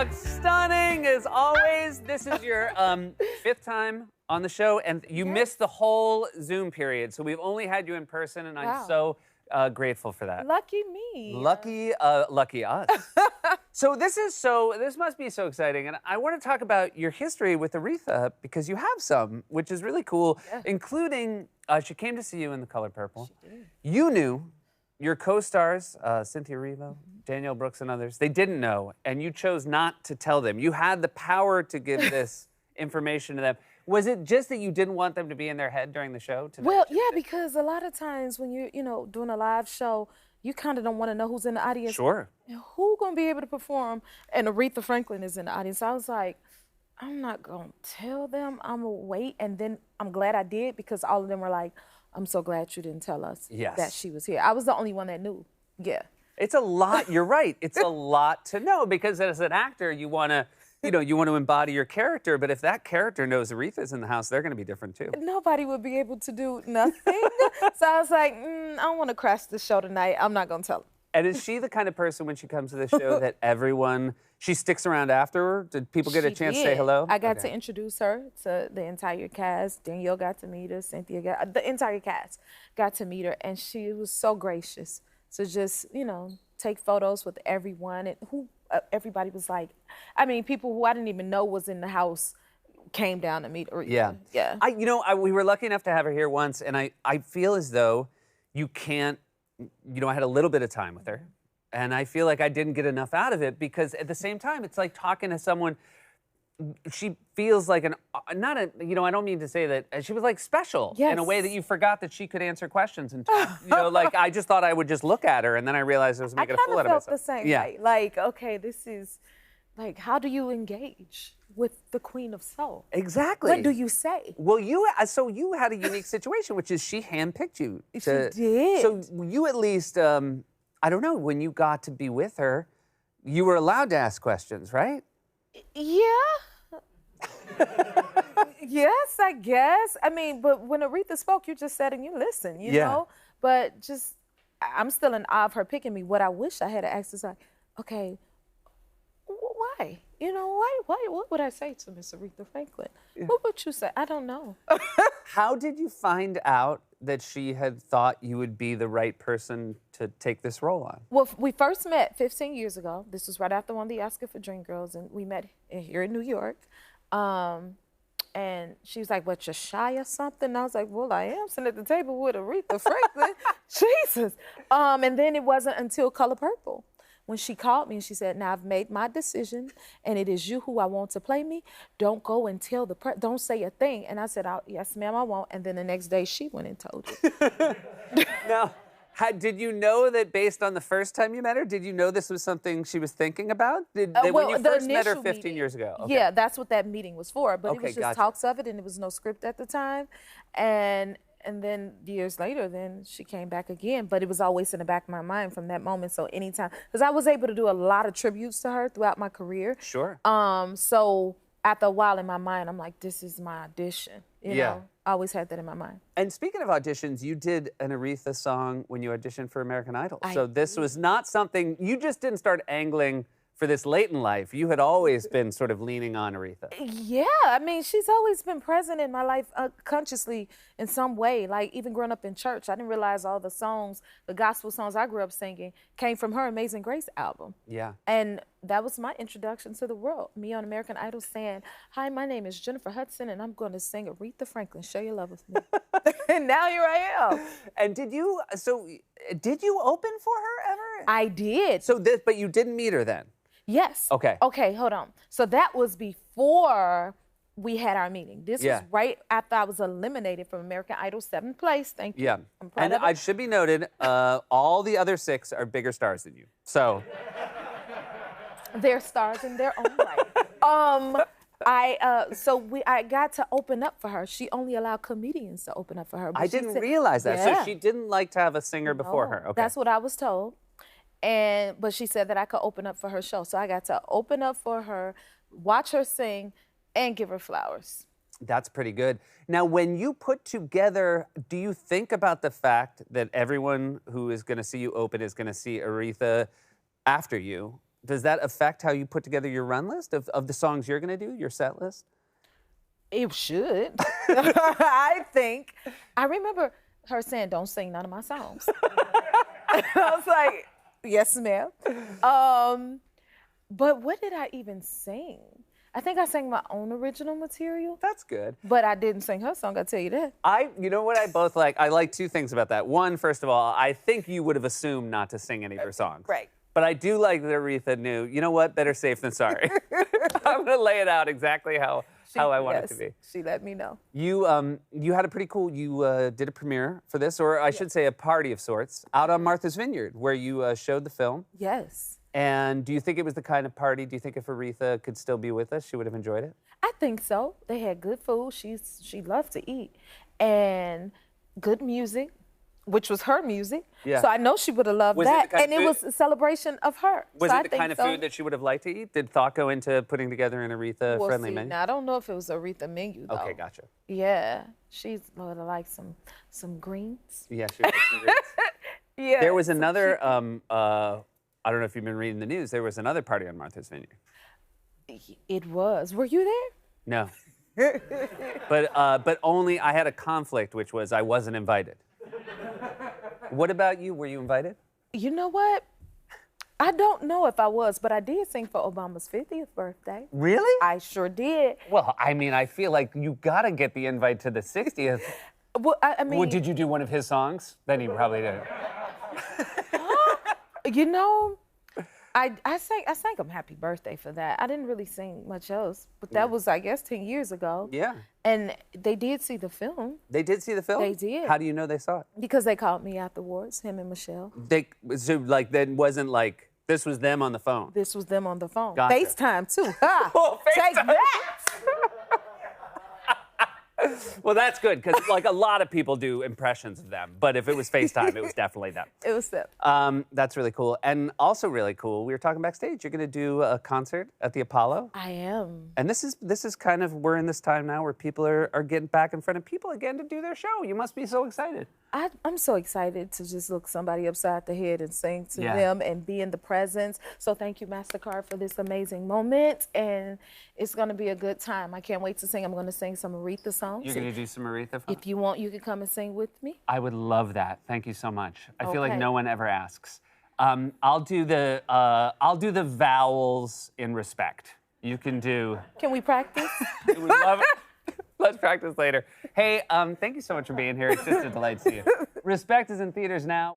look stunning as always. This is your fifth time on the show, and you missed the whole Zoom period, so we've only had you in person, and I'm so grateful for that. Lucky me. Lucky us. This must be so exciting, and I want to talk about your history with Aretha because you have some, which is really cool, including she came to see you in The Color Purple. She did. You knew. Your co-stars, Cynthia Erivo, Danielle Brooks, and others, they didn't know, and you chose not to tell them. You had the power to give this information to them. Was it just that you didn't want them to be in their head during the show? Well, yeah, because a lot of times when you're, doing a live show, you kind of don't want to know who's in the audience. Sure. Who's going to be able to perform? And Aretha Franklin is in the audience. So I was like, I'm not going to tell them. I'm going to wait. And then I'm glad I did because all of them were like, I'm so glad you didn't tell us that she was here. I was the only one that knew. Yeah. It's a lot. You're right. It's a lot to know because as an actor, you want to, you want to embody your character. But if that character knows Aretha's in the house, they're going to be different too. Nobody would be able to do nothing. So I was like, I don't want to crash the show tonight. I'm not going to tell them. And is she the kind of person when she comes to the show that she sticks around after? Did people get a chance to say hello? I got to introduce her to the entire cast. Danielle got to meet her. The entire cast got to meet her. And she was so gracious to just, take photos with everyone. And everybody was like, people who I didn't even know was in the house came down to meet her. Yeah. We were lucky enough to have her here once. And I feel as though you can't, I had a little bit of time with her, and I feel like I didn't get enough out of it because at the same time, it's like talking to someone. She feels like I don't mean to say that she was like special in a way that you forgot that she could answer questions and like I just thought I would just look at her and then I realized I was making a fool out of myself. I kind of felt the same way. Like, okay, this is like, how do you engage with the Queen of Soul? Exactly. What do you say? Well, you had a unique situation, which is she handpicked you. She did. So you at least, I don't know, when you got to be with her, you were allowed to ask questions, right? Yeah. Yes, I guess. But when Aretha spoke, you just sat and you listened, you know? But I'm still in awe of her picking me. What I wish I had asked is like, okay, why? What would I say to Miss Aretha Franklin? Yeah. What would you say? I don't know. How did you find out that she had thought you would be the right person to take this role on? Well, we first met 15 years ago. This was right after I won the Oscar for Dreamgirls, and we met here in New York. And she was like, what, you're shy or something? And I was like, well, I am sitting at the table with Aretha Franklin. Jesus. And then it wasn't until Color Purple when she called me and she said, now I've made my decision and it is you who I want to play me. Don't go and tell don't say a thing. And I said, yes, ma'am, I won't. And then the next day she went and told you. Now, did you know that based on the first time you met her, did you know this was something she was thinking about? When you first met her 15 years ago? Okay. Yeah, that's what that meeting was for. But it was just talks of it and there was no script at the time. And then years later, then she came back again. But it was always in the back of my mind from that moment. So anytime, because I was able to do a lot of tributes to her throughout my career. Sure. So after a while in my mind, I'm like, this is my audition. You know, I always had that in my mind. And speaking of auditions, you did an Aretha song when you auditioned for American Idol. So this was not something, you just didn't start angling for this late in life. You had always been sort of leaning on Aretha. Yeah, she's always been present in my life consciously in some way. Like even growing up in church, I didn't realize all the songs, the gospel songs I grew up singing came from her Amazing Grace album. Yeah. And that was my introduction to the world. Me on American Idol saying, hi, my name is Jennifer Hudson and I'm going to sing Aretha Franklin, Share Your Love With Me. And now here I am. And did you open for her ever? I did. But you didn't meet her then? Yes. Okay. Okay, hold on. So that was before we had our meeting. This was right after I was eliminated from American Idol, 7th place. Thank you. Yeah. I'm proud of it. I should be noted, all the other 6 are bigger stars than you. So. They're stars in their own right. I got to open up for her. She only allowed comedians to open up for her. I didn't realize that. Yeah. So she didn't like to have a singer before her. Okay. That's what I was told. But she said that I could open up for her show. So I got to open up for her, watch her sing, and give her flowers. That's pretty good. Now, when you put together, do you think about the fact that everyone who is going to see you open is going to see Aretha after you? Does that affect how you put together your run list of the songs you're going to do, your set list? It should. I think. I remember her saying, "Don't sing none of my songs." I was like, "Yes, ma'am." But what did I even sing? I think I sang my own original material. That's good. But I didn't sing her song, I'll tell you that. You know what I both like? I like two things about that. One, first of all, I think you would have assumed not to sing any of her songs. Right. But I do like that Aretha knew, you know what, better safe than sorry. I'm going to lay it out exactly how I want it to be. She let me know. You had a pretty cool, did a premiere for this, or I should say a party of sorts, out on Martha's Vineyard, where you showed the film. Yes. And do you think it was the kind of party, do you think if Aretha could still be with us, she would have enjoyed it? I think so. They had good food. She loved to eat. And good music, which was her music. Yeah. So I know she would have loved Was it that. the kind And of it food- was a celebration of her. Was So it I the think kind of so. food that she would have liked to eat? Did thought go into putting together an Aretha-friendly See, menu? now, I don't know if it was a Aretha menu, though. Okay, gotcha. Yeah. She's would have liked some greens. Yeah, she was some great. Yeah. There was another, I don't know if you've been reading the news, there was another party on Martha's Vineyard. It was. Were you there? No. but only I had a conflict, which was I wasn't invited. What about you? Were you invited? You know what? I don't know if I was, but I did sing for Obama's 50th birthday. Really? I sure did. Well, I mean, I feel like you gotta get the invite to the 60th. Well, I mean, Well, did you do one of his songs? Then he probably did. you know, I sang him Happy Birthday for that. I didn't really sing much else, but that was, I guess, 10 years ago. Yeah. And they did see the film They did see the film? They did. How do you know they saw it? because they called me afterwards, him and Michelle. So, like, that wasn't like, this was them on the phone. This was them on the phone. Gotcha. FaceTime, too. Ha! Oh, Take FaceTime. that! Well, that's good, because, like, a lot of people do impressions of them. But if it was FaceTime, it was definitely them. It was them. That's really cool. And also really cool, we were talking backstage, you're going to do a concert at the Apollo. I am. And this is kind of, we're in this time now where people are getting back in front of people again to do their show. You must be so excited. I'm so excited to just look somebody upside the head and sing to Yeah. them and be in the presence. So thank you, MasterCard, for this amazing moment. And it's going to be a good time. I can't wait to sing. I'm going to sing some Aretha songs. You're going to do some Aretha? If you want, you can come and sing with me. I would love that. Thank you so much. I feel like Okay. no one ever asks. I'll do the vowels in respect. You can do. Can we practice? We would love it. Let's practice later. Hey, thank you so much for being here. It's just a delight to see you. Respect is in theaters now.